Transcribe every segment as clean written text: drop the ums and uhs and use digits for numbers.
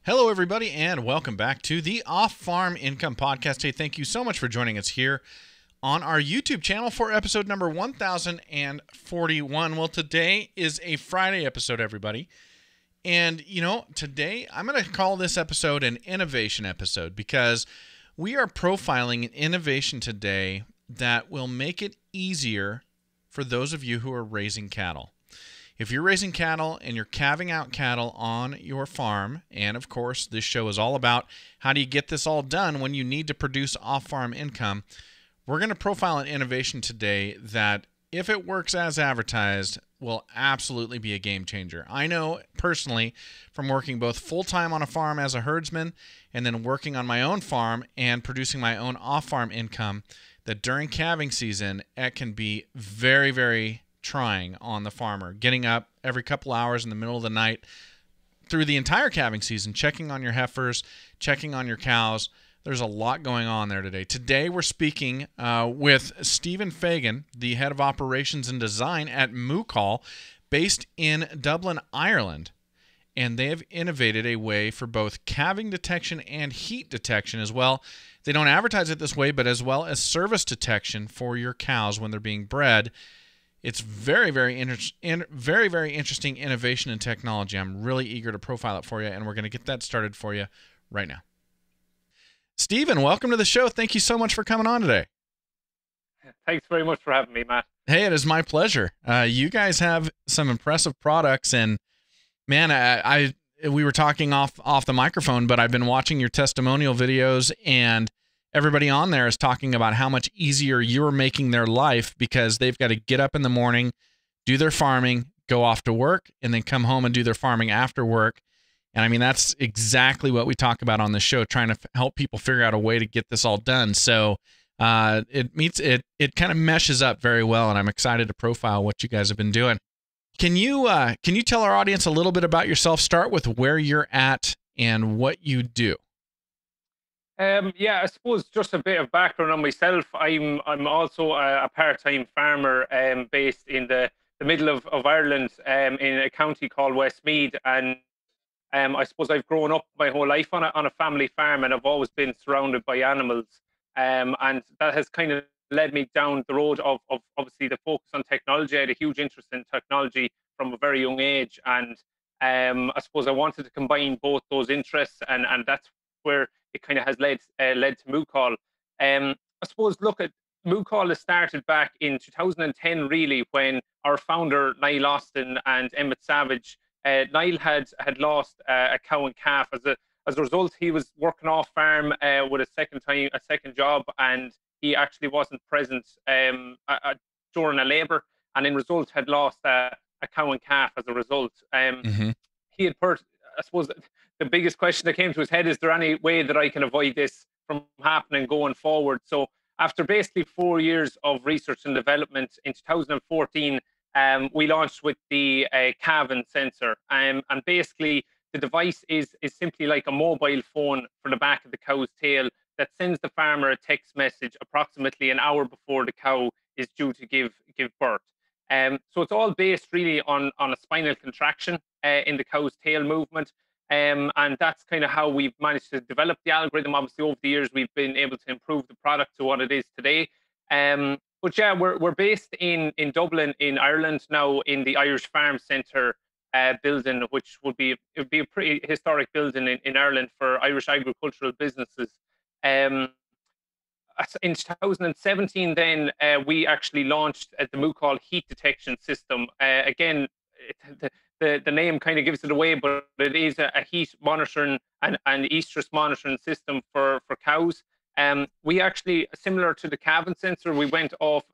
Hello, everybody, and welcome back to the Off-Farm Income Podcast. Hey, thank you so much for joining us here on our YouTube channel for episode number 1041. Well, today is a Friday episode, everybody. And, today I'm going to call this episode an innovation episode because we are profiling an innovation today that will make it easier for those of you who are raising cattle. If you're raising cattle and you're calving out cattle on your farm, and of course this show is all about how do you get this all done when you need to produce off-farm income, we're going to profile an innovation today that, if it works as advertised, will absolutely be a game changer. I know personally from working both full-time on a farm as a herdsman and then working on my own farm and producing my own off-farm income that during calving season, it can be very, very trying on the farmer, getting up every couple hours in the middle of the night through the entire calving season, checking on your heifers, checking on your cows. There's a lot going on there today. Today we're speaking with Stephen Fagan, the head of operations and design at Moocall, based in Dublin, Ireland. And they have innovated a way for both calving detection and heat detection as well. They don't advertise it this way, but as well as service detection for your cows when they're being bred. It's very, very interesting innovation and technology. I'm really eager to profile it for you, and we're going to get that started for you right now. Stephen, welcome to the show. Thank you so much for coming on today. Thanks very much for having me, Matt. Hey, it is my pleasure. You guys have some impressive products, and man, we were talking off the microphone, but I've been watching your testimonial videos, and everybody on there is talking about how much easier you're making their life because they've got to get up in the morning, do their farming, go off to work, and then come home and do their farming after work. And I mean, that's exactly what we talk about on the show, trying to help people figure out a way to get this all done. So it kind of meshes up very well, and I'm excited to profile what you guys have been doing. Can you tell our audience a little bit about yourself? Start with where you're at and what you do. Yeah, I suppose just a bit of background on myself. I'm also a part-time farmer based in the middle of Ireland in a county called Westmeath, and I suppose I've grown up my whole life on a family farm, and I've always been surrounded by animals, and that has kind of led me down the road of obviously the focus on technology. I had a huge interest in technology from a very young age, and I suppose I wanted to combine both those interests, and that's where it kind of has led to Moocall. I suppose, look, at Moocall has started back in 2010, really, when our founder Niall Austin and Emmett Savage, Niall had lost a cow and calf. As a result, he was working off farm with a second job, and he actually wasn't present during a labour, and in result had lost a cow and calf as a result. He had I suppose the biggest question that came to his head, is there any way that I can avoid this from happening going forward? So after basically 4 years of research and development, in 2014, we launched with the Calving sensor. And basically the device is simply like a mobile phone for the back of the cow's tail that sends the farmer a text message approximately an hour before the cow is due to give birth. So it's all based really on a spinal contraction in the cow's tail movement. And that's kind of how we've managed to develop the algorithm. Obviously, over the years, we've been able to improve the product to what it is today. But yeah, we're based in Dublin, in Ireland now, in the Irish Farm Centre building, which would be a pretty historic building in Ireland for Irish agricultural businesses. In 2017, then we actually launched the Moocall heat detection system. Again, the name kind of gives it away, but it is a heat monitoring and estrus monitoring system for cows. We actually, similar to the calving sensor, we went off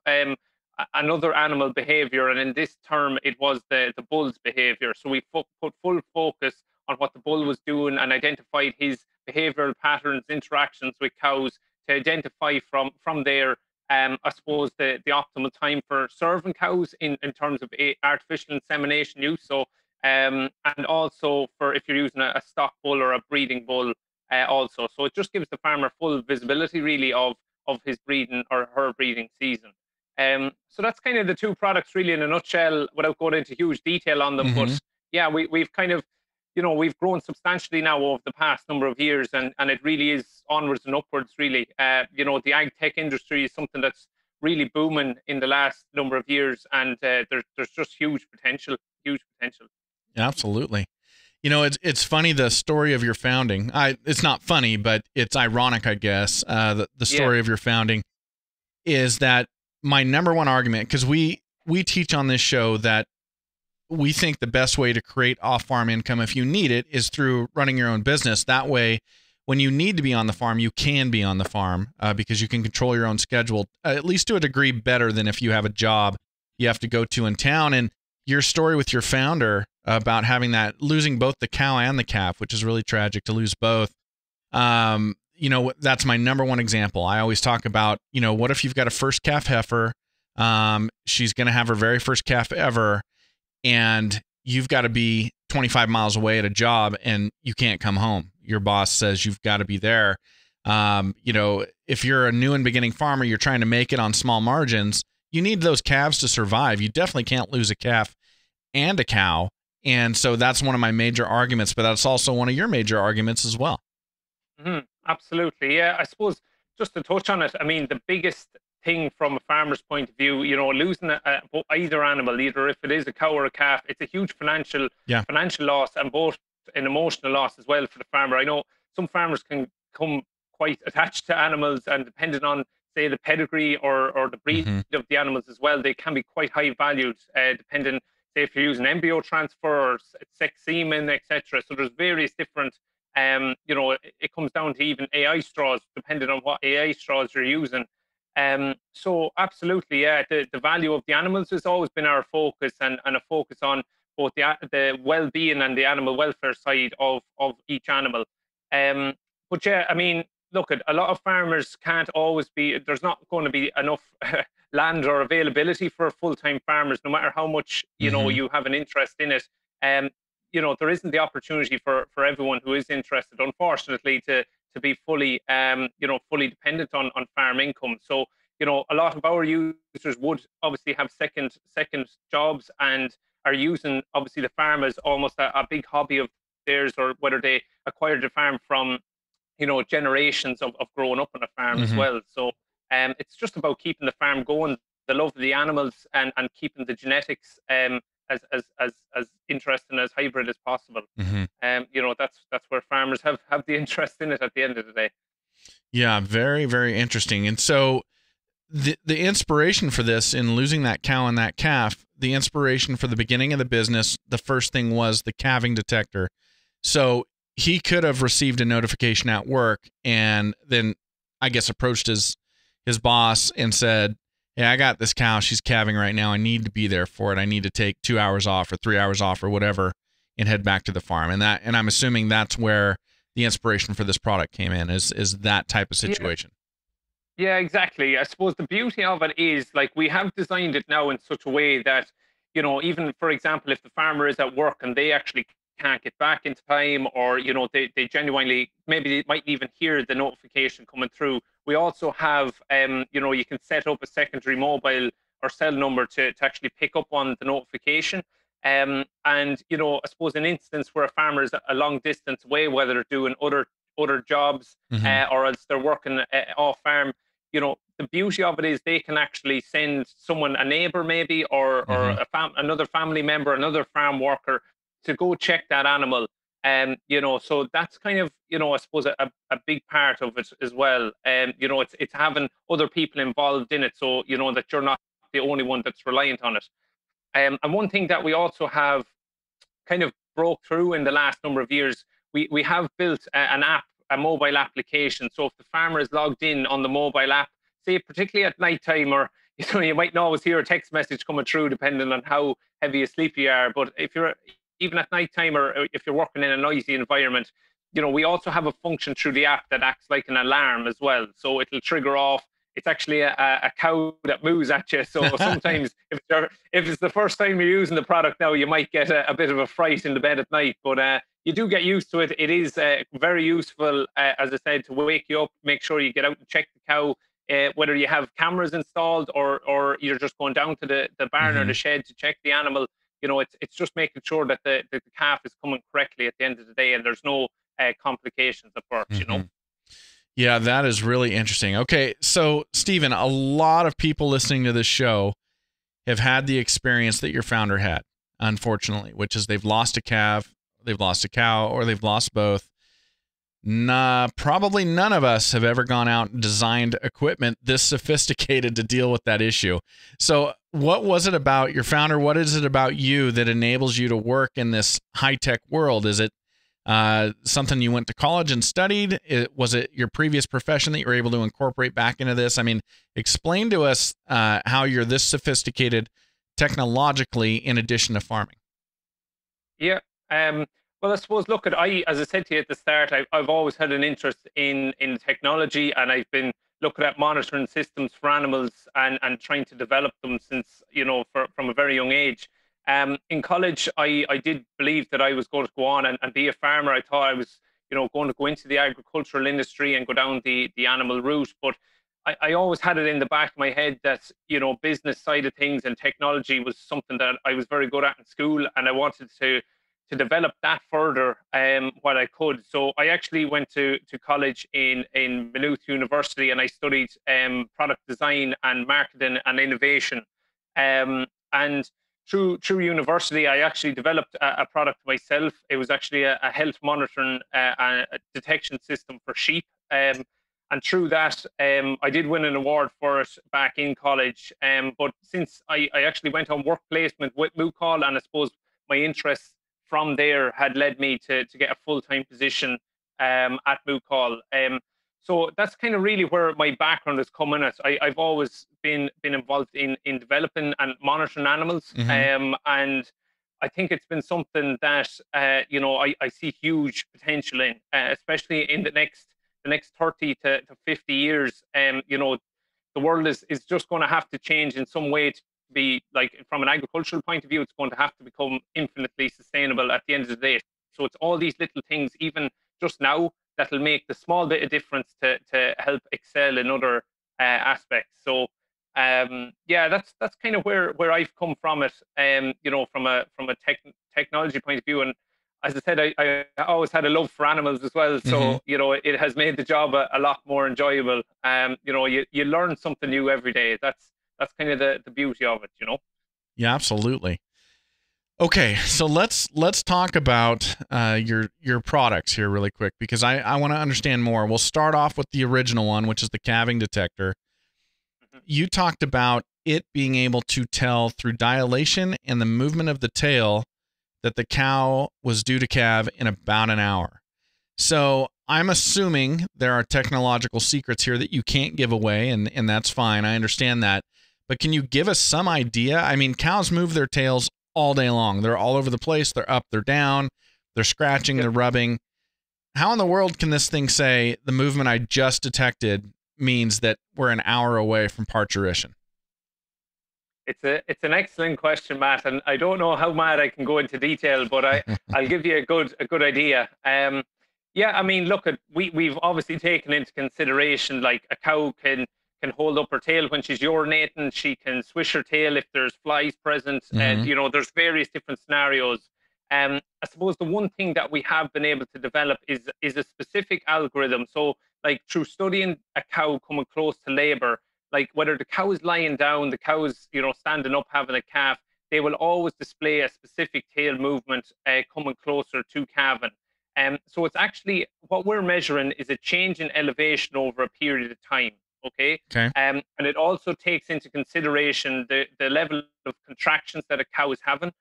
another animal behavior, and in this term, it was the bull's behavior. So we put full focus on what the bull was doing and identified his behavioral patterns, interactions with cows, to identify from there, I suppose, the optimal time for serving cows in terms of artificial insemination use. So, and also for if you're using a stock bull or a breeding bull also. So it just gives the farmer full visibility really of his breeding or her breeding season. So that's kind of the two products really in a nutshell, without going into huge detail on them. But yeah, we've kind of we've grown substantially now over the past number of years, and it really is onwards and upwards, really. The ag tech industry is something that's really booming in the last number of years, and there's just huge potential, huge potential. Absolutely. It's funny, the story of your founding. It's not funny, but it's ironic, I guess. The story of your founding is that my number one argument, because we teach on this show that we think the best way to create off-farm income, if you need it, is through running your own business. That way, when you need to be on the farm, you can be on the farm because you can control your own schedule, at least to a degree better than if you have a job you have to go to in town. And your story with your founder about having that, losing both the cow and the calf, which is really tragic to lose both. That's my number one example. I always talk about, what if you've got a first calf heifer? She's going to have her very first calf ever, and you've got to be 25 miles away at a job and you can't come home. Your boss says you've got to be there. If you're a new and beginning farmer, you're trying to make it on small margins, you need those calves to survive. You definitely can't lose a calf and a cow. And so that's one of my major arguments, but that's also one of your major arguments as well. Absolutely. Yeah, I suppose just to touch on it, I mean, the biggest thing from a farmer's point of view, losing either animal, either if it is a cow or a calf, it's a huge financial loss, and both an emotional loss as well for the farmer. I know some farmers can come quite attached to animals, and depending on, say, the pedigree or the breed of the animals as well, they can be quite high valued, depending, say, if you're using embryo transfer or sex semen, etc. So there's various different, it comes down to even AI straws, depending on what AI straws you're using. So absolutely, yeah, the value of the animals has always been our focus, and a focus on both the well-being and the animal welfare side of each animal. But yeah, I mean, look, a lot of farmers can't always be, there's not going to be enough land or availability for full-time farmers, no matter how much, you have an interest in it. There isn't the opportunity for everyone who is interested, unfortunately, to be fully, fully dependent on farm income. So, a lot of our users would obviously have second jobs and are using, obviously, the farm as almost a big hobby of theirs, or whether they acquired the farm from, generations of growing up on a farm as well. So it's just about keeping the farm going, the love of the animals, and keeping the genetics as interesting as hybrid as possible. That's where farmers have the interest in it at the end of the day. Yeah, very, very interesting. And so the inspiration for this, in losing that cow and that calf, the inspiration for the beginning of the business, the first thing was the calving detector. So he could have received a notification at work and then, I guess, approached his boss and said, "Hey, I got this cow. She's calving right now. I need to be there for it. I need to take 2 hours off or 3 hours off or whatever and head back to the farm." And I'm assuming that's where the inspiration for this product came in, is that type of situation. Yeah, exactly. I suppose the beauty of it is, like, we have designed it now in such a way that, even, for example, if the farmer is at work and they actually can't get back in time, or, they genuinely, maybe they might even hear the notification coming through, we also have, you can set up a secondary mobile or cell number to actually pick up on the notification. And, I suppose an instance where a farmer is a long distance away, whether they're doing other jobs or else they're working off farm, the beauty of it is they can actually send someone, a neighbor maybe, or another family member, another farm worker, to go check that animal. So that's kind of, I suppose a big part of it as well. It's having other people involved in it, so that you're not the only one that's reliant on it. And one thing that we also have kind of broke through in the last number of years, we have built an app, a mobile application. So if the farmer is logged in on the mobile app, say particularly at night time, or you might not always hear a text message coming through depending on how heavy asleep you are, but if you're even at night time, or if you're working in a noisy environment, we also have a function through the app that acts like an alarm as well. So it'll trigger off. It's actually a cow that moves at you. So sometimes if it's the first time you're using the product now, you might get a bit of a fright in the bed at night, but you do get used to it. It is very useful, as I said, to wake you up, make sure you get out and check the cow, whether you have cameras installed or you're just going down to the barn or the shed to check the animal. it's just making sure that the calf is coming correctly at the end of the day, and there's no complications at birth. Yeah, that is really interesting. Okay, so Stephen, a lot of people listening to this show have had the experience that your founder had, unfortunately, which is they've lost a calf, they've lost a cow, or they've lost both. Nah, probably none of us have ever gone out and designed equipment this sophisticated to deal with that issue. So what was it about your founder? What is it about you that enables you to work in this high-tech world? Is it something you went to college and studied? Was it your previous profession that you were able to incorporate back into this? I mean, explain to us how you're this sophisticated technologically in addition to farming. Yeah. Well, I suppose, look, as I said to you at the start, I've always had an interest in technology, and I've been looking at monitoring systems for animals and trying to develop them since, from a very young age. In college, I did believe that I was going to go on and be a farmer. I thought I was, going to go into the agricultural industry and go down the animal route. But I always had it in the back of my head that, business side of things and technology was something that I was very good at in school, and I wanted to develop that further while I could. So I actually went to college in Maynooth University, and I studied product design and marketing and innovation. And through university, I actually developed a product myself. It was actually a health monitoring a detection system for sheep. And through that, I did win an award for it back in college. But since I actually went on work placement with Moocall, and I suppose my interests from there had led me to get a full-time position at Moocall. So that's kind of really where my background has come in it. I've always been involved in developing and monitoring animals. And I think it's been something that I see huge potential in, especially in the next 30 to 50 years. The world is just going to have to change in some way to be, like, from an agricultural point of view, it's going to have to become infinitely sustainable at the end of the day. So it's all these little things, even just now, that'll make the small bit of difference to help excel in other aspects. So that's kind of where I've come from it. From a technology point of view. And as I said, I always had a love for animals as well. So it has made the job a lot more enjoyable. You learn something new every day. That's kind of the beauty of it. Yeah, absolutely. Okay, so let's talk about your products here really quick, because I want to understand more. We'll start off with the original one, which is the calving detector. You talked about it being able to tell through dilation and the movement of the tail that the cow was due to calve in about an hour. So I'm assuming there are technological secrets here that you can't give away, and that's fine. I understand that. But can you give us some idea? I mean, cows move their tails all day long. They're all over the place. They're up, they're down, they're scratching, they're rubbing. How in the world can this thing say the movement I just detected means that we're an hour away from parturition? It's an excellent question, Matt, and I don't know how mad I can go into detail, but I'll give you a good idea. I mean, look, we've obviously taken into consideration, like, a cow can hold up her tail when she's urinating. She can swish her tail if there's flies present, and there's various different scenarios. I suppose the one thing that we have been able to develop is a specific algorithm. So, like, through studying a cow coming close to labor, like whether the cow is lying down, the cow is standing up having a calf, they will always display a specific tail movement coming closer to calving. So it's actually, what we're measuring is a change in elevation over a period of time. Okay. And it also takes into consideration the level of contractions that a cow is having.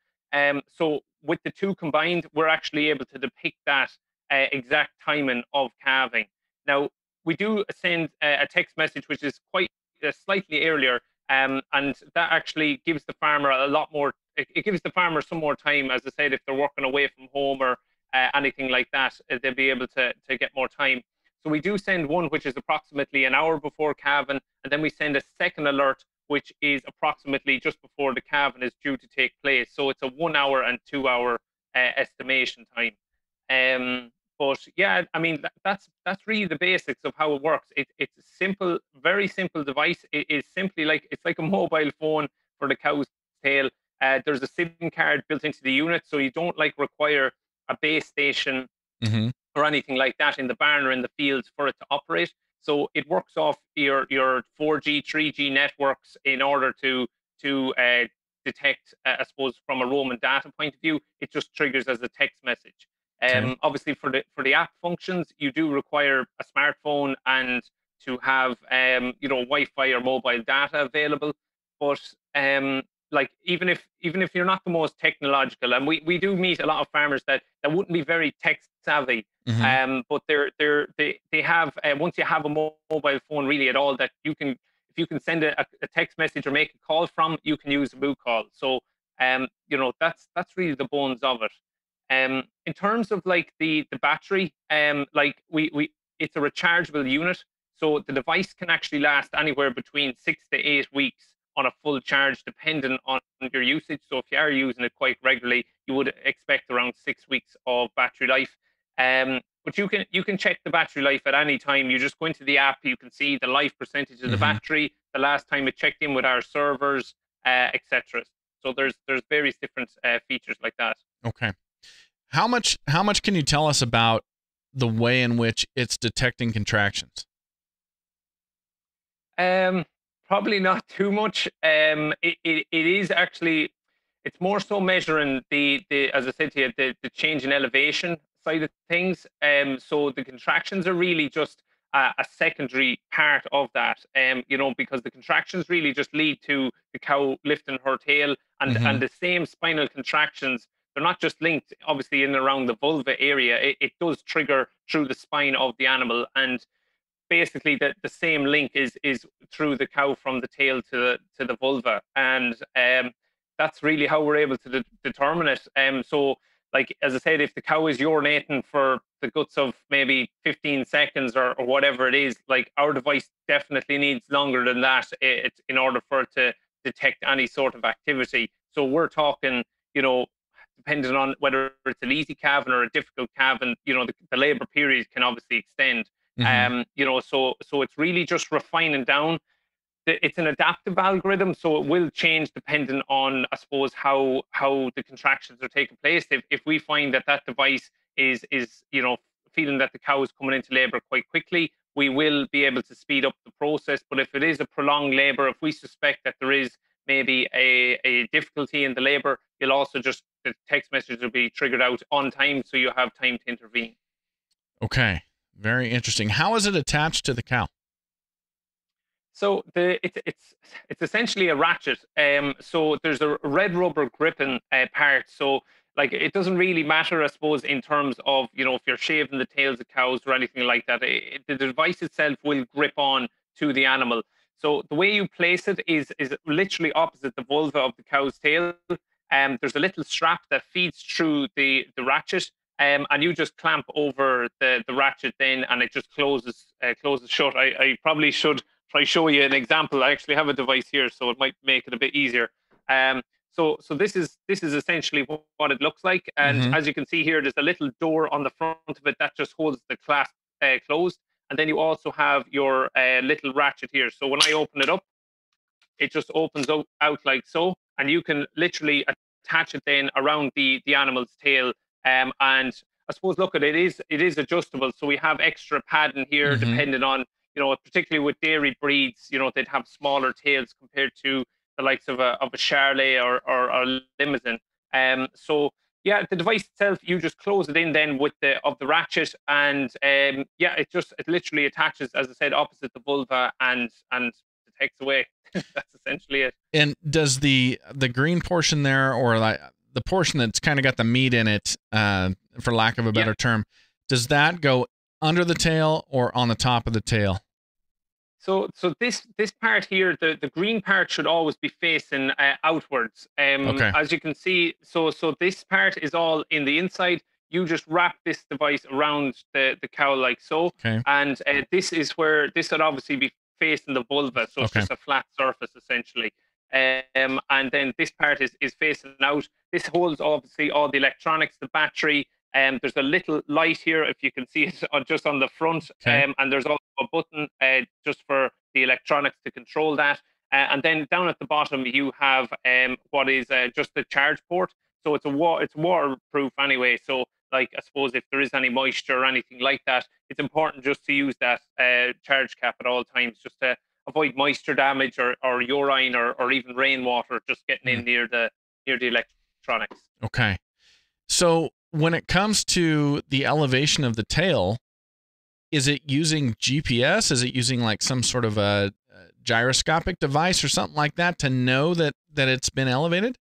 So with the two combined, we're actually able to depict that exact timing of calving. Now, we do send a text message which is quite slightly earlier, and that actually gives the farmer a lot more. It gives the farmer some more time, as I said, if they're working away from home or anything like that, they'll be able to get more time. So we do send one which is approximately an hour before calving, and then we send a second alert which is approximately just before the calving is due to take place. So it's a 1 hour and 2 hour estimation time. But yeah, I mean, that's really the basics of how it works. It's a simple, very simple device. It is simply like, it's like a mobile phone for the cow's tail. There's a SIM card built into the unit, so you don't like require a base station or anything like that in the barn or in the fields for it to operate. So it works off your 4G, 3G networks in order to detect, I suppose, from a Roman data point of view. It just triggers as a text message. Okay. Obviously, for the app functions, you do require a smartphone and to have Wi-Fi or mobile data available. But like even if you're not the most technological, and we do meet a lot of farmers that wouldn't be very tech savvy, Hmm. but they have once you have a mobile phone really at all, that you can, if you can send a text message or make a call from, you can use a Moocall. So that's really the bones of it. In terms of like the battery, like we it's a rechargeable unit, so the device can actually last anywhere between 6 to 8 weeks on a full charge, depending on your usage. So if you are using it quite regularly, you would expect around 6 weeks of battery life. But you can check the battery life at any time. You just go into the app, you can see the life percentage of the Hmm. battery, the last time it checked in with our servers, etc. So there's various different features like that. Okay. How much can you tell us about the way in which it's detecting contractions? Um, Probably not too much. It is actually, it's more so measuring the as I said to you, the change in elevation side of things. So the contractions are really just a secondary part of that. Because the contractions really just lead to the cow lifting her tail, Hmm. and the same spinal contractions. They're not just linked, obviously, in and around the vulva area. It does trigger through the spine of the animal, and basically the same link is through the cow from the tail to the vulva, and that's really how we're able to determine it. So like as I said, if the cow is urinating for the guts of maybe 15 seconds or whatever it is, like our device definitely needs longer than that, in order for it to detect any sort of activity. So we're talking, you know, depending on whether it's an easy calving or a difficult calving, the labor period can obviously extend. Hmm. So it's really just refining down. It's an adaptive algorithm, so it will change depending on, I suppose, how the contractions are taking place. If we find that device is feeling that the cow is coming into labor quite quickly, we will be able to speed up the process. But if it is a prolonged labor, if we suspect that there is maybe a difficulty in the labor, you'll also just, the text message will be triggered out on time, so you have time to intervene. Okay. Very interesting. How is it attached to the cow? So it's essentially a ratchet. So there's a red rubber gripping part. So like it doesn't really matter, I suppose, in terms of if you're shaving the tails of cows or anything like that. The device itself will grip on to the animal. So the way you place it is literally opposite the vulva of the cow's tail. There's a little strap that feeds through the ratchet. And you just clamp over the ratchet then, and it just closes shut. I probably should try show you an example. I actually have a device here, so it might make it a bit easier. So this is essentially what it looks like, and Hmm. as you can see here, there's a little door on the front of it that just holds the clasp closed, and then you also have your little ratchet here. So when I open it up, it just opens out like so, and you can literally attach it then around the animal's tail. And I suppose, look, it is adjustable, so we have extra padding here Hmm. depending on, particularly with dairy breeds, they'd have smaller tails compared to the likes of a Charolais or a Limousin. So yeah, the device itself, you just close it in then with the ratchet, and yeah, it literally attaches, as I said, opposite the vulva, and detects away. That's essentially it. And does the green portion there, or like the portion that's kind of got the meat in it, for lack of a Yeah. better term, does that go under the tail or on the top of the tail? So this part here, the green part should always be facing outwards. Okay. As you can see, so this part is all in the inside. You just wrap this device around the cow like so, Okay. and this is where this would obviously be facing the vulva. So it's Okay. just a flat surface essentially. And then this part is facing out. This holds obviously all the electronics, the battery. There's a little light here, if you can see it, just on the front. Okay. And there's also a button just for the electronics to control that. And then down at the bottom, you have what is just the charge port. So it's waterproof anyway. So like, I suppose if there is any moisture or anything like that, it's important just to use that charge cap at all times, just to avoid moisture damage or urine or even rainwater just getting in near the electronics. Okay. So when it comes to the elevation of the tail, is it using GPS? Is it using like some sort of a gyroscopic device or something like that to know that it's been elevated?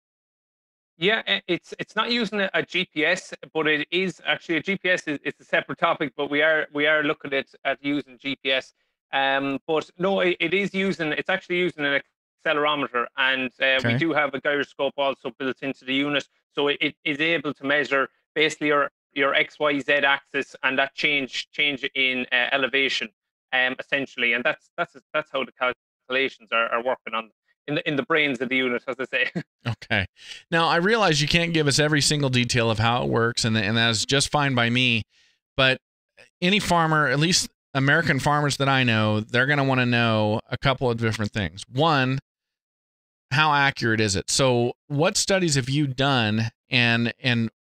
Yeah, it's not using a GPS, but it is actually a GPS it's a separate topic, but we are looking at using GPS. But no, it is using it's actually using an accelerometer, and we Okay. do have a gyroscope also built into the unit, so it is able to measure basically your XYZ axis and that change in elevation, essentially, and that's how the calculations are working on in the brains of the unit, as I say. Okay. Now, I realize you can't give us every single detail of how it works, and that is just fine by me. But any farmer, at least American farmers that I know, they're going to want to know a couple of different things. One, how accurate is it? So, what studies have you done, and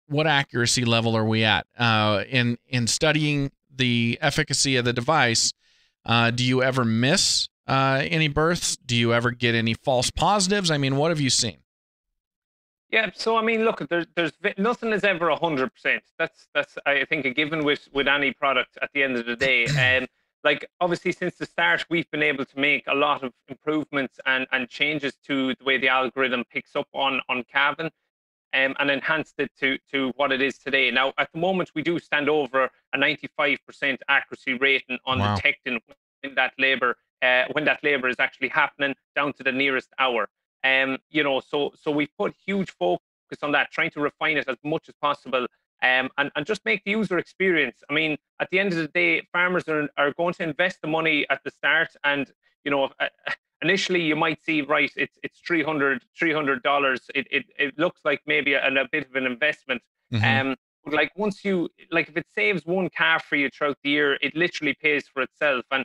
what accuracy level are we at in studying the efficacy of the device? Do you ever miss any births? Do you ever get any false positives? I mean, what have you seen? Yeah, so I mean, look, nothing is ever 100%. That's I think a given with any product at the end of the day. And like, obviously, since the start, we've been able to make a lot of improvements and changes to the way the algorithm picks up on calving, and enhanced it to what it is today. Now, at the moment, we do stand over a 95% accuracy rating on Wow. detecting when that labor is actually happening down to the nearest hour. So we've put huge focus on that, trying to refine it as much as possible, and just make the user experience. I mean, at the end of the day, farmers are going to invest the money at the start, and initially you might see, right, it's $300. It looks like maybe a bit of an investment. Mm-hmm. But like, once if it saves one calf for you throughout the year, it literally pays for itself. And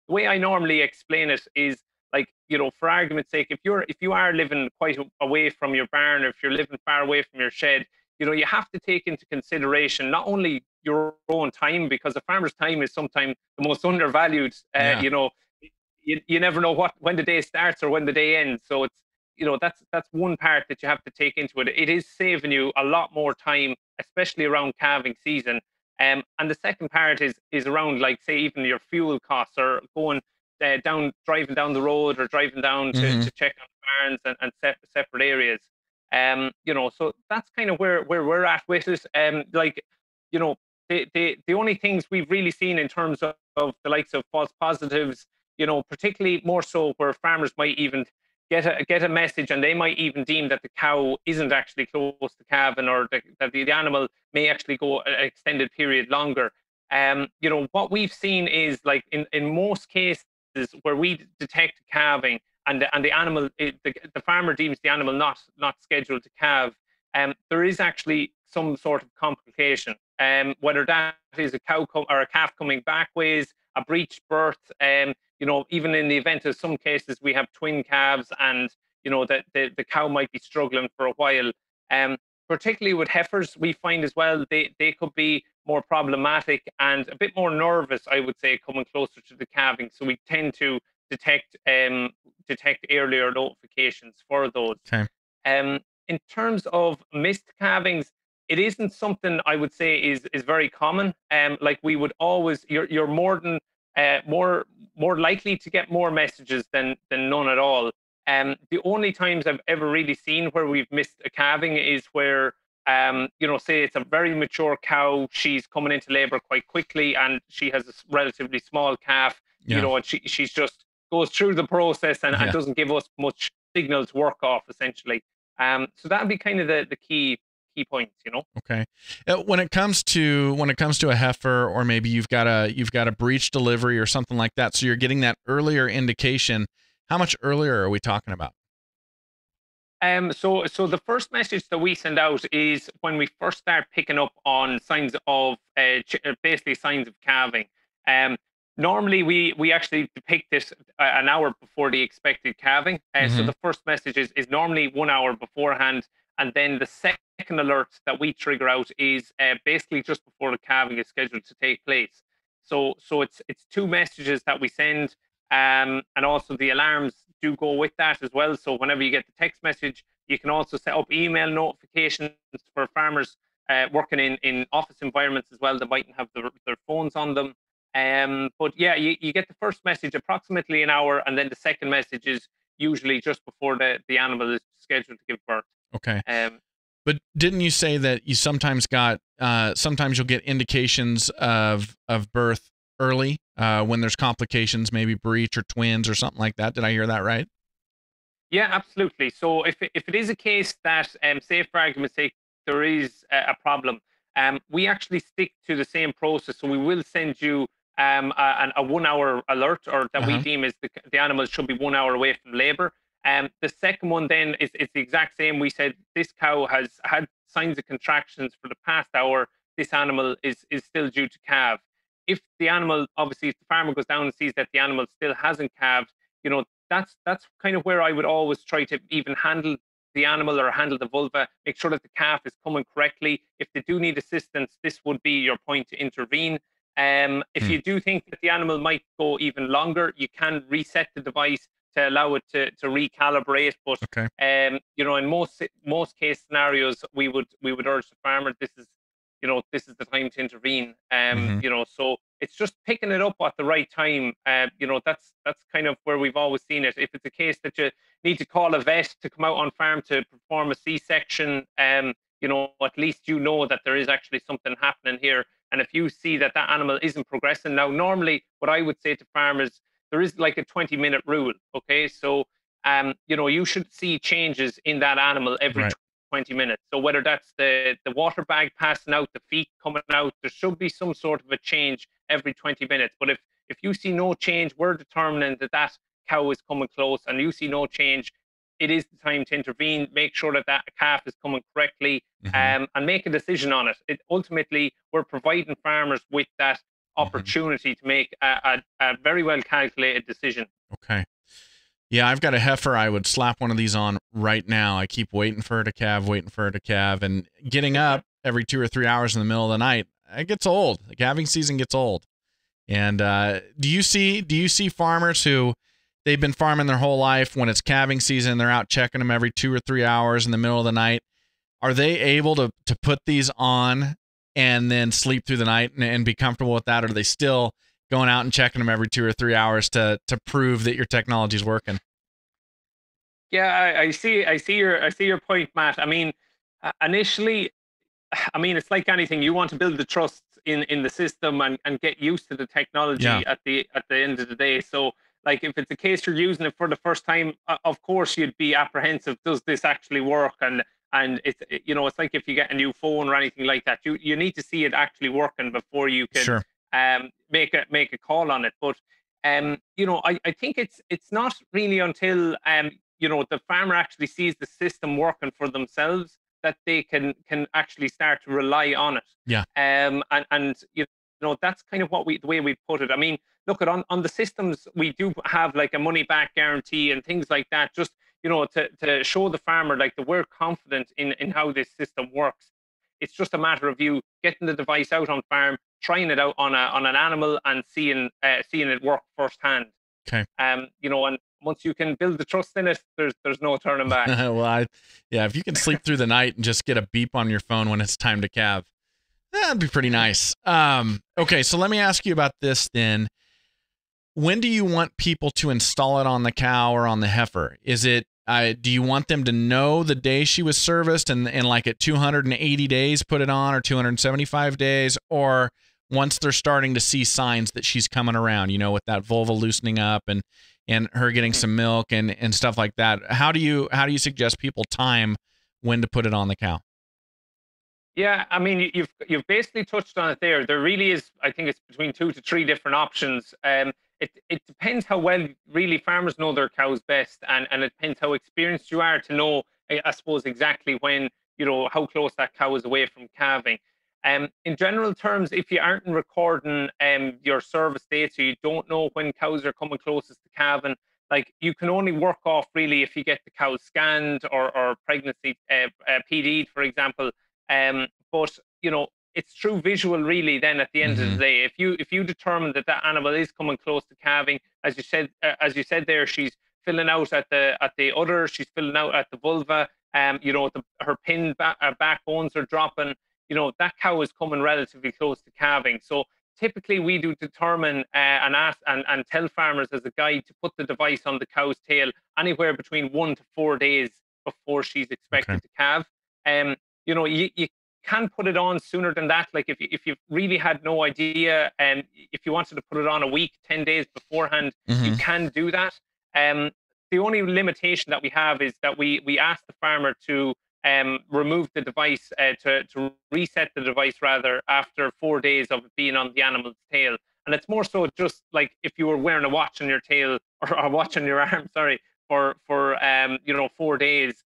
the way I normally explain it is, like, for argument's sake, if you are living quite away from your barn, or if you're living far away from your shed, you have to take into consideration not only your own time, because a farmer's time is sometimes the most undervalued. Yeah. You never know when the day starts or when the day ends. So it's that's one part that you have to take into it. It is saving you a lot more time, especially around calving season. And the second part is around, like, say, even your fuel costs, or going driving down the road, or driving down Mm-hmm. to check on barns and separate areas. So that's kind of where we're at with it. Like, the only things we've really seen in terms of the likes of false positives, particularly more so where farmers might even get a message, and they might even deem that the cow isn't actually close to calving, or that the animal may actually go an extended period longer. What we've seen is, like, in most cases where we detect calving, and the animal, the farmer deems the animal not scheduled to calve, there is actually some sort of complication. Whether that is a or a calf coming back ways, a breech birth, even in the event of some cases we have twin calves, and that the cow might be struggling for a while. Particularly with heifers, we find as well, they could be more problematic and a bit more nervous, I would say, coming closer to the calving. So we tend to detect earlier notifications for those. Okay. In terms of missed calvings, it isn't something I would say is very common. Like, we would always, you're more likely to get more messages than none at all. The only times I've ever really seen where we've missed a calving is where, say it's a very mature cow, she's coming into labor quite quickly, and she has a relatively small calf, Yeah. and she's just goes through the process, and Yeah. doesn't give us much signal to work off, essentially. So that'd be kind of the key points. Okay. When it comes to a heifer, or maybe you've got a breech delivery or something like that, so you're getting that earlier indication. How much earlier are we talking about? So the first message that we send out is when we first start picking up on signs of basically signs of calving. Normally, we actually depict this an hour before the expected calving. So Hmm. the first message is normally 1 hour beforehand, and then the second alert that we trigger out is basically just before the calving is scheduled to take place. So it's two messages that we send, and also the alarms do go with that as well. So whenever you get the text message, you can also set up email notifications for farmers working in office environments as well that mightn't have their phones on them. But yeah, you get the first message approximately an hour, and then the second message is usually just before the animal is scheduled to give birth. Okay. Um, But didn't you say that you sometimes sometimes you'll get indications of birth early when there's complications, maybe breech or twins or something like that? Did I hear that right? yeah, absolutely. So if it is a case that, say for argument's sake, there is a problem, we actually stick to the same process. So we will send you a 1 hour alert, or that we Uh-huh. deem as the animal should be 1 hour away from labor. The second one then is the exact same. We said this cow has had signs of contractions for the past hour. This animal is still due to calve. If the animal, obviously, if the farmer goes down and sees that the animal still hasn't calved, that's kind of where I would always try to even handle the animal or handle the vulva, make sure that the calf is coming correctly. If they do need assistance, this would be your point to intervene. If Hmm. you do think that the animal might go even longer, you can reset the device to allow it to recalibrate. But Okay. in most case scenarios, we would urge the farmer, this is the time to intervene. Hmm. So it's just picking it up at the right time. That's kind of where we've always seen it. If it's a case that you need to call a vet to come out on farm to perform a C-section, at least you know that there is actually something happening here. And if you see that that animal isn't progressing, now normally what I would say to farmers, there is like a 20-minute rule. Okay, so you should see changes in that animal every Right. 20 minutes. So whether that's the water bag passing out, the feet coming out, there should be some sort of a change every 20 minutes. But if you see no change, we're determining that that cow is coming close, and you see no change, it is the time to intervene, make sure that that calf is coming correctly, Hmm. and make a decision on it. Ultimately, we're providing farmers with that Hmm. opportunity to make a very well calculated decision. Okay. Yeah, I've got a heifer. I would slap one of these on right now. I keep waiting for her to calve, waiting for her to calve, and getting up every 2 or 3 hours in the middle of the night. It gets old. The calving season gets old. And do you see farmers who they've been farming their whole life? When it's calving season, they're out checking them every 2 or 3 hours in the middle of the night. Are they able to put these on and then sleep through the night and be comfortable with that? Or are they still going out and checking them every 2 or 3 hours to prove that your technology is working? Yeah, I see your point, Matt. I mean, initially, I mean, it's like anything. You want to build the trust in the system and get used to the Yeah, technology at the end of the day. So, like, if it's a case you're using it for the first time, of course you'd be apprehensive. Does this actually work? And it's like if you get a new phone or anything like that. You need to see it actually working before you can sure. make a call on it. But I think it's not really until the farmer actually sees the system working for themselves that they can actually start to rely on it. Yeah. And that's kind of the way we put it. I mean, look at on the systems, we do have like a money back guarantee and things like that, just to show the farmer like that we're confident in how this system works. It's just a matter of you getting the device out on farm, trying it out on an animal, and seeing it work firsthand. Okay. And once you can build the trust in it, there's no turning back. Well, yeah, if you can sleep through the night and just get a beep on your phone when it's time to calve, that'd be pretty nice. Okay, so let me ask you about this then. When do you want people to install it on the cow or on the heifer? Is it do you want them to know the day she was serviced and like at 280 days put it on, or 275 days, or once they're starting to see signs that she's coming around, with that vulva loosening up and her getting some milk and stuff like that? How do you suggest people time when to put it on the cow? Yeah, I mean, you've basically touched on it there. There really is, I think it's between two to three different options. It depends how well really farmers know their cows best, and it depends how experienced you are to know, I suppose, exactly when how close that cow is away from calving. In general terms, if you aren't recording your service dates, so you don't know when cows are coming closest to calving, like you can only work off really if you get the cows scanned or pregnancy PD'd, for example. But it's through visual really. Then at the end of the day, if you determine that that animal is coming close to calving, as you said there, she's filling out at the udder, she's filling out at the vulva. Her backbones are dropping. That cow is coming relatively close to calving. So typically we do determine and ask and tell farmers as a guide to put the device on the cow's tail anywhere between 1 to 4 days before she's expected to calve. You can put it on sooner than that. Like if you really had no idea, and if you wanted to put it on a week, 10 days beforehand, you can do that. The only limitation that we have is that we ask the farmer to remove the device, to reset the device rather, after 4 days of it being on the animal's tail. And it's more so just like if you were wearing a watch on your tail or a watch on your arm, sorry, for 4 days.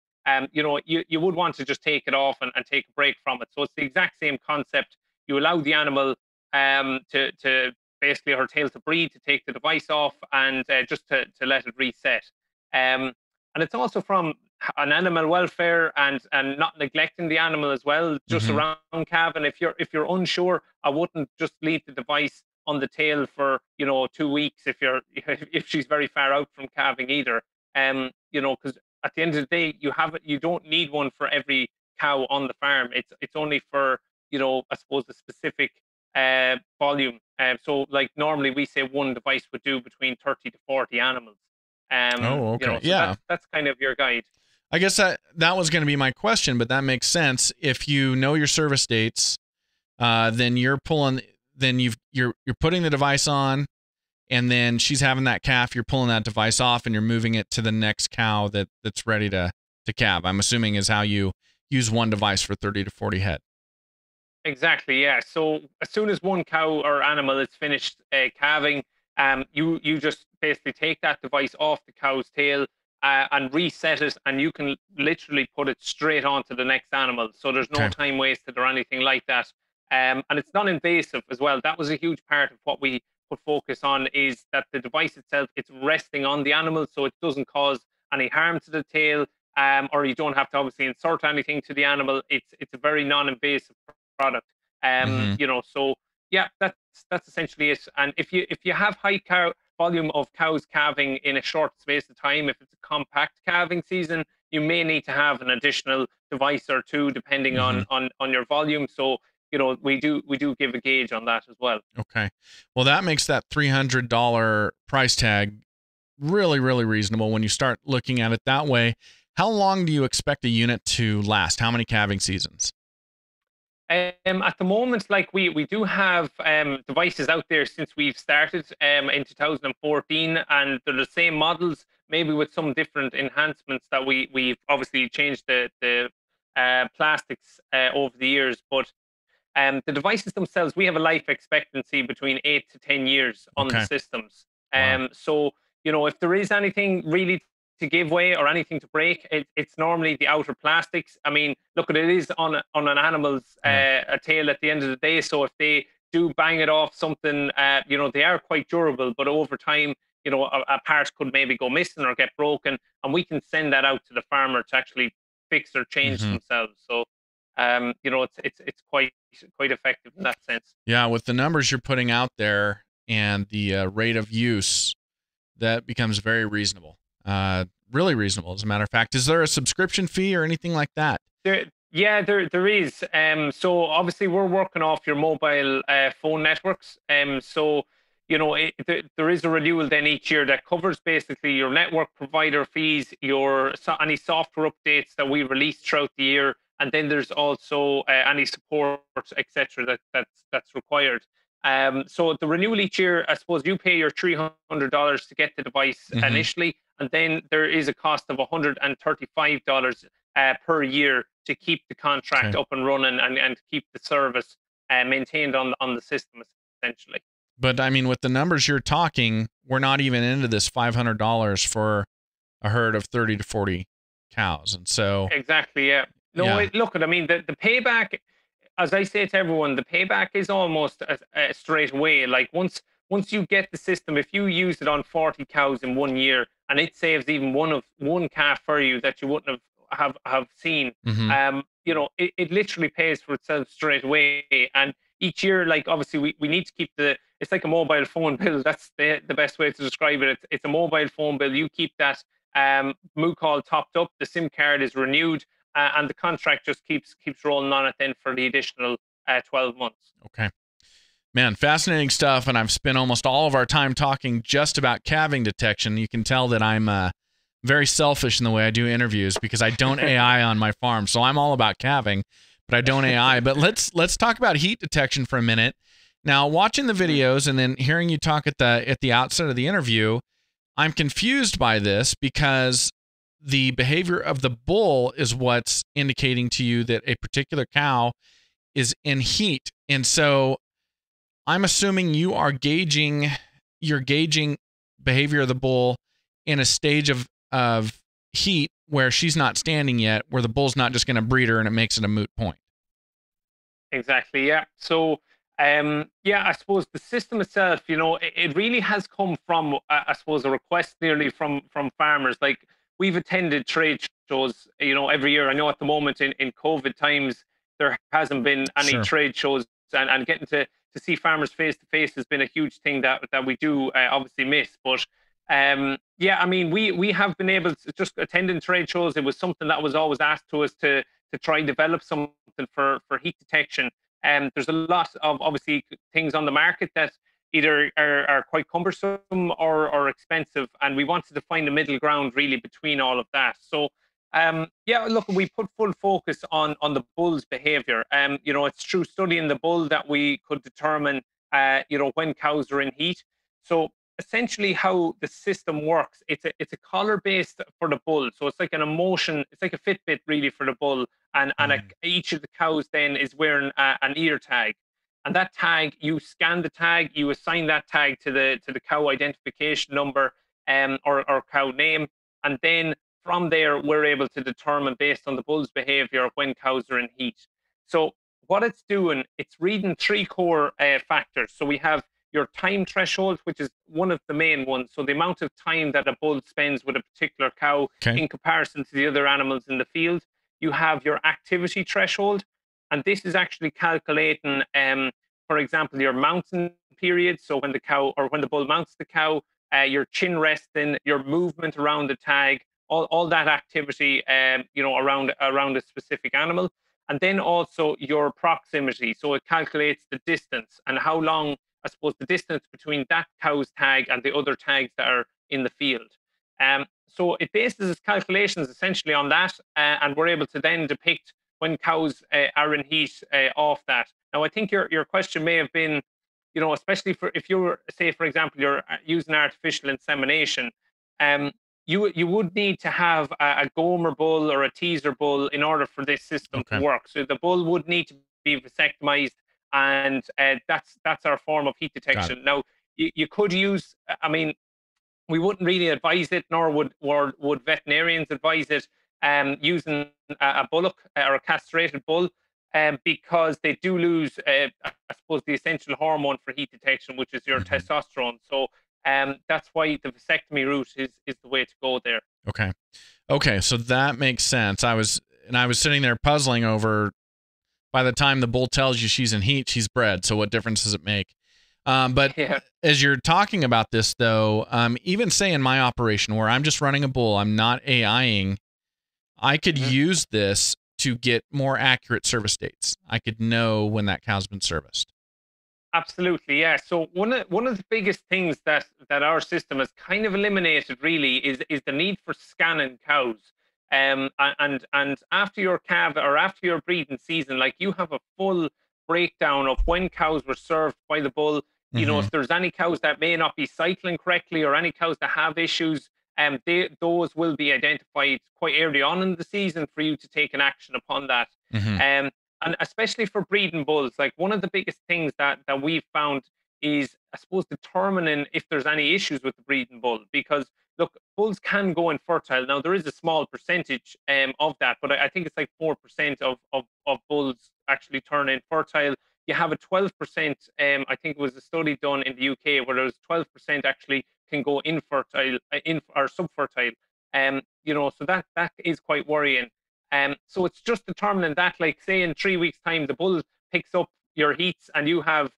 You would want to just take it off and take a break from it. So it's the exact same concept. You allow the animal to basically her tail to breathe, to take the device off, and just to let it reset. And it's also from an animal welfare and not neglecting the animal as well, just around calving. If you're unsure, I wouldn't just leave the device on the tail for 2 weeks if she's very far out from calving either. Because at the end of the day, you don't need one for every cow on the farm. It's only for I suppose a specific volume. So like normally we say one device would do between 30 to 40 animals. Okay. So that's kind of your guide. I guess that was going to be my question, but that makes sense. If you know your service dates, then you're putting the device on, and then she's having that calf. You're pulling that device off, and you're moving it to the next cow that's ready to calve. I'm assuming is how you use one device for 30 to 40 head. Exactly. Yeah. So as soon as one cow or animal is finished calving, you just basically take that device off the cow's tail and reset it, and you can literally put it straight onto the next animal. So there's no time wasted or anything like that. And it's non-invasive as well. That was a huge part of what we put focus on, is that the device itself, it's resting on the animal, so it doesn't cause any harm to the tail, or you don't have to obviously insert anything to the animal. It's a very non-invasive product. So yeah, that's essentially it. And if you have high volume of cows calving in a short space of time, if it's a compact calving season, you may need to have an additional device or two depending on your volume. So we do give a gauge on that as well. Okay, well that makes that $300 price tag really, really reasonable when you start looking at it that way. How long do you expect a unit to last? How many calving seasons? At the moment, like we do have devices out there since we've started in 2014, and they're the same models, maybe with some different enhancements that we've obviously changed the plastics over the years. But the devices themselves, we have a life expectancy between 8 to 10 years on the systems. Wow. So if there is anything really to give way or anything to break, it's normally the outer plastics. I mean, look, it is on an animal's a tail at the end of the day. So if they do bang it off something, they are quite durable. But over time, a part could maybe go missing or get broken, and we can send that out to the farmer to actually fix or change themselves. So, it's quite effective in that sense. Yeah, with the numbers you're putting out there and the rate of use, that becomes very reasonable. Really reasonable, as a matter of fact. Is there a subscription fee or anything like that? There is. So obviously we're working off your mobile phone networks. So there is a renewal then each year that covers basically your network provider fees, any software updates that we release throughout the year, and then there's also any support, etc. that's required. So the renewal each year, I suppose you pay your $300 to get the device initially, and then there is a cost of $135 per year to keep the contract up and running and keep the service maintained on the system, essentially. But I mean, with the numbers you're talking, we're not even into this $500 for a herd of 30 to 40 cows, and so exactly, yeah. No, look, I mean, the payback. as I say to everyone, the payback is almost straight away. Like once you get the system, if you use it on 40 cows in 1 year, and it saves even one calf for you that you wouldn't have seen, Hmm. it literally pays for itself straight away. And each year, like obviously we need to keep it's like a mobile phone bill. That's the best way to describe it. It's a mobile phone bill. You keep that Moocall topped up, the SIM card is renewed, and the contract just keeps rolling on it then for the additional 12 months. Okay. Man, fascinating stuff. And I've spent almost all of our time talking just about calving detection. You can tell that I'm very selfish in the way I do interviews because I don't AI on my farm. So I'm all about calving, but I don't AI. But let's talk about heat detection for a minute. Now, watching the videos and then hearing you talk at the outset of the interview, I'm confused by this because the behavior of the bull is what's indicating to you that a particular cow is in heat. And so I'm assuming you're gauging behavior of the bull in a stage of heat where she's not standing yet, where the bull's not just going to breed her and it makes it a moot point. Exactly. Yeah. So, I suppose the system itself, it really has come from, I suppose, a request nearly from farmers. Like we've attended trade shows, every year. I know at the moment in COVID times, there hasn't been any Sure. trade shows, and getting to see farmers face to face has been a huge thing that we do obviously miss. But I mean, we have been able to just attending trade shows. It was something that was always asked to us to try and develop something for heat detection. There's a lot of obviously things on the market that either are quite cumbersome or expensive, and we wanted to find a middle ground really between all of that. So look, we put full focus on the bull's behavior. It's through studying the bull that we could determine when cows are in heat. So essentially how the system works, it's a collar based for the bull. So it's like an emotion, it's like a Fitbit really for the bull. And each of the cows then is wearing an ear tag. And that tag, you scan the tag, you assign that tag to the cow identification number, or cow name. And then from there, we're able to determine based on the bull's behavior when cows are in heat. So what it's doing, it's reading three core factors. So we have your time threshold, which is one of the main ones. So the amount of time that a bull spends with a particular cow Okay. in comparison to the other animals in the field. You have your activity threshold, and this is actually calculating, for example, your mounting period. So when the bull mounts the cow, your chin resting, your movement around the tag, all that activity, around a specific animal. And then also your proximity. So it calculates the distance and how long, I suppose, the distance between that cow's tag and the other tags that are in the field. So it bases its calculations essentially on that, and we're able to then depict when cows are in heat off that. Now, I think your question may have been, especially for if you're, say, for example, you're using artificial insemination, you would need to have a Gomer bull or a teaser bull in order for this system to Okay. work. So the bull would need to be vasectomized, and that's our form of heat Got it. detection. Now, you could use, I mean, we wouldn't really advise it, nor would veterinarians advise it, using a bullock or a castrated bull, because they do lose, I suppose, the essential hormone for heat detection, which is your testosterone. So that's why the vasectomy route is the way to go there. Okay. Okay. So that makes sense. I was sitting there puzzling over, by the time the bull tells you she's in heat, she's bred. So what difference does it make? But Yeah. as you're talking about this, though, even say in my operation where I'm just running a bull, I'm not AIing, I could use this to get more accurate service dates. I could know when that cow's been serviced. Absolutely, yeah. So one of the biggest things that our system has kind of eliminated really is the need for scanning cows. And after your calve or after your breeding season, like you have a full breakdown of when cows were served by the bull. Mm-hmm. If there's any cows that may not be cycling correctly or any cows that have issues, those will be identified quite early on in the season for you to take an action upon that. Mm-hmm. And especially for breeding bulls, like one of the biggest things that we've found is, I suppose, determining if there's any issues with the breeding bull. Because look, bulls can go infertile. Now there is a small percentage of that, but I think it's like 4% of bulls actually turn infertile. You have a 12%. I think it was a study done in the UK where there was 12% actually can go infertile, or subfertile. So that is quite worrying. So it's just determining that, like, say in 3 weeks' time, the bull picks up your heats, and you have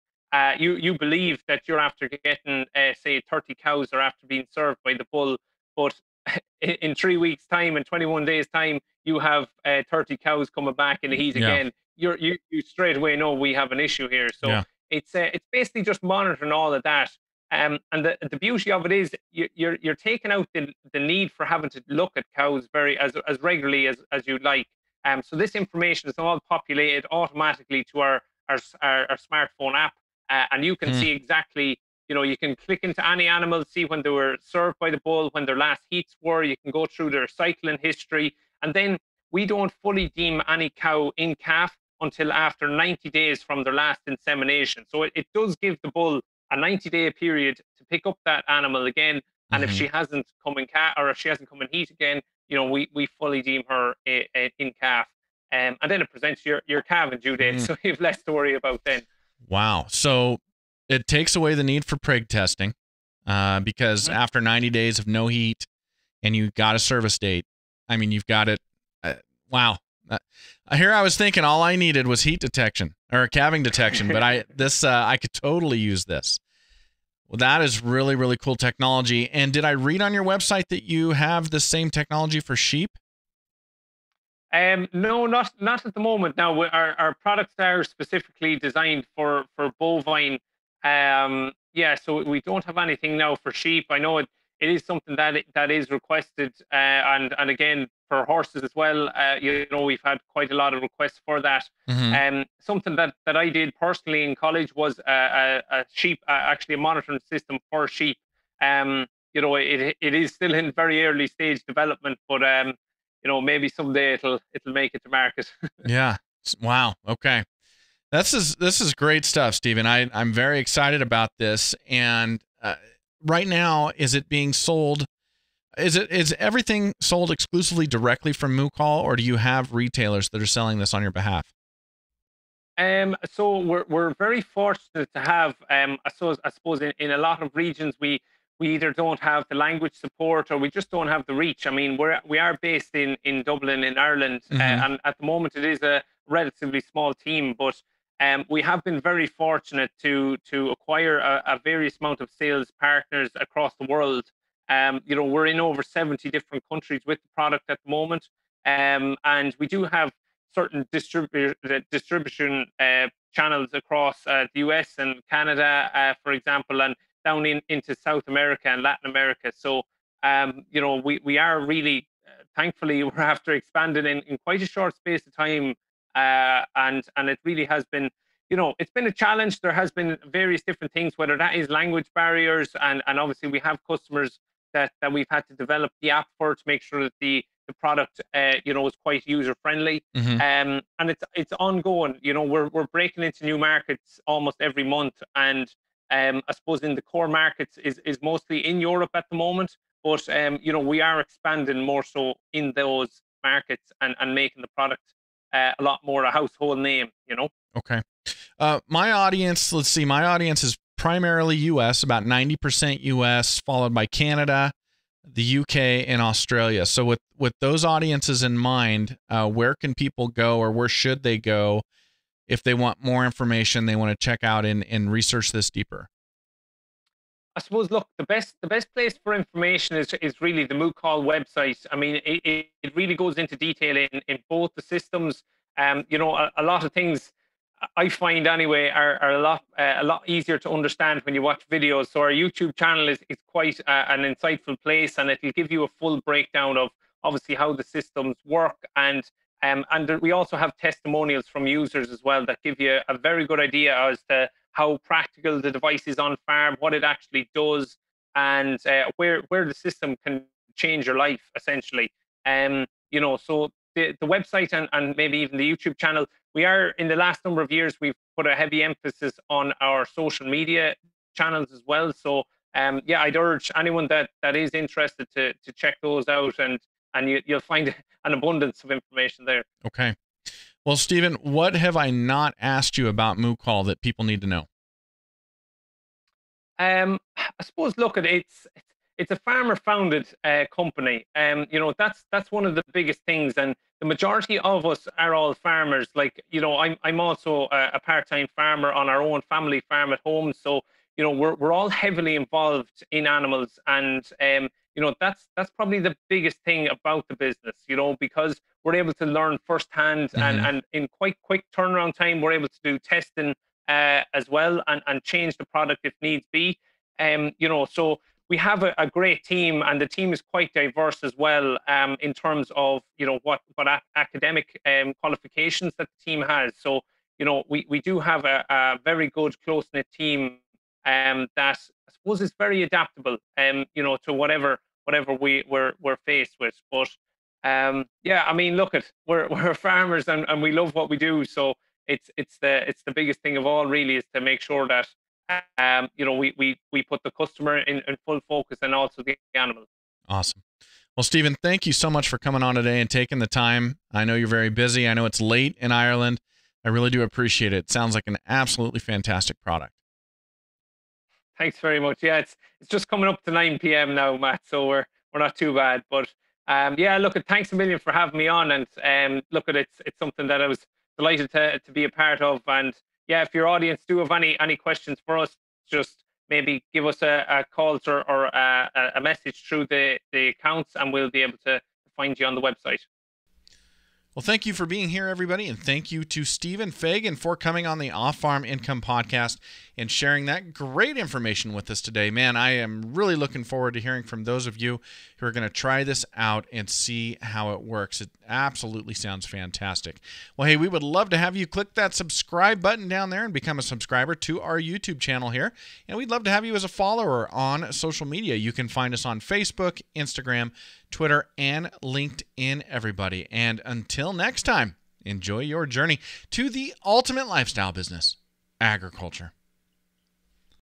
you believe that you're after getting say 30 cows or after being served by the bull, but in 3 weeks' time and 21 days' time, you have 30 cows coming back in the heat Yeah. again. You straight away know we have an issue here. So Yeah. it's basically just monitoring all of that. And the beauty of it is you're taking out the need for having to look at cows very as regularly as you'd like. So this information is all populated automatically to our smartphone app, and you can see exactly. You can click into any animal, see when they were served by the bull, when their last heats were. You can go through their cycling history, and then we don't fully deem any cow in calf until after 90 days from their last insemination. So it does give the bull a 90-day period to pick up that animal again. And if she hasn't come in calf, or if she hasn't come in heat again, we fully deem her in calf. And then it presents your calving due date, so you have less to worry about then. Wow. So it takes away the need for prig testing, because after 90 days of no heat and you got a service date, I mean, you've got it. Wow. Here I was thinking all I needed was heat detection or calving detection, but I could totally use this. Well, that is really, really cool technology. And did I read on your website that you have the same technology for sheep? No, not at the moment. Now, our products are specifically designed for bovine. So we don't have anything now for sheep. I know it is something that is requested, and again for horses as well. We've had quite a lot of requests for that. Something that I did personally in college was a sheep, actually a monitoring system for sheep. It is still in very early stage development, but maybe someday it'll make it to market. Yeah. Wow. Okay. This is great stuff, Stephen. I'm very excited about this. And right now, is it being sold? Is everything sold exclusively directly from Moocall, or do you have retailers that are selling this on your behalf? So we're very fortunate to have. I suppose in a lot of regions we either don't have the language support or we just don't have the reach. I mean, we are based in Dublin in Ireland, and at the moment it is a relatively small team, but we have been very fortunate to acquire a various amount of sales partners across the world. We're in over 70 different countries with the product at the moment, and we do have certain distribution channels across the US and Canada, for example, and down into South America and Latin America. So, we are really, thankfully, we're after expanding in quite a short space of time. And it really has been, it's been a challenge. There has been various different things, whether that is language barriers, and obviously we have customers that we've had to develop the app for to make sure that the product, is quite user friendly. And it's ongoing. We're breaking into new markets almost every month, and I suppose in the core markets is mostly in Europe at the moment. But we are expanding more so in those markets and making the product a lot more a household name. Okay. My audience, let's see. My audience is primarily U.S., about 90% U.S., followed by Canada, the U.K., and Australia. So with those audiences in mind, where can people go, or where should they go if they want more information, they want to check out and research this deeper? I suppose, look, the best place for information is really the Moocall website. I mean, it really goes into detail in both the systems. A lot of things I find anyway are a lot easier to understand when you watch videos. So our YouTube channel is quite an insightful place, and it'll give you a full breakdown of obviously how the systems work, and we also have testimonials from users as well that give you a very good idea as to how practical the device is on farm, what it actually does, and where the system can change your life essentially. So the website and maybe even the YouTube channel, we are, in the last number of years, we've put a heavy emphasis on our social media channels as well. So yeah, I'd urge anyone that is interested to check those out, and you'll find an abundance of information there. Okay. Well, Stephen, what have I not asked you about Moocall that people need to know? I suppose, look, it's a farmer-founded company. That's one of the biggest things, and the majority of us are all farmers. Like, I'm also a part-time farmer on our own family farm at home. So, we're all heavily involved in animals, and that's probably the biggest thing about the business. Because we're able to learn firsthand, and in quite quick turnaround time, we're able to do testing as well, and change the product if needs be. So we have a great team, and the team is quite diverse as well, in terms of what academic qualifications that the team has. So we do have a very good close knit team, that I suppose is very adaptable, to whatever we're faced with. But yeah, I mean, look, we're farmers, and we love what we do. So it's the biggest thing of all, really, is to make sure that we put the customer in full focus, and also the animal. Awesome. Well, Stephen, thank you so much for coming on today and taking the time. I know you're very busy. I know it's late in Ireland. I really do appreciate it. It sounds like an absolutely fantastic product. Thanks very much. Yeah, it's just coming up to 9 p.m. now, Matt, so we're not too bad. But yeah, look, thanks a million for having me on, and look, it's something that I was delighted to be a part of. And yeah, if your audience do have any questions for us, just maybe give us a call or a message through the accounts, and we'll be able to find you on the website. Well, thank you for being here, everybody, and thank you to Stephen Fagan for coming on the Off-Farm Income Podcast and sharing that great information with us today. Man, I am really looking forward to hearing from those of you who are going to try this out and see how it works. It absolutely sounds fantastic. Well, hey, we would love to have you click that subscribe button down there and become a subscriber to our YouTube channel here. And we'd love to have you as a follower on social media. You can find us on Facebook, Instagram, Twitter, and LinkedIn, everybody. And until next time, enjoy your journey to the ultimate lifestyle business, agriculture.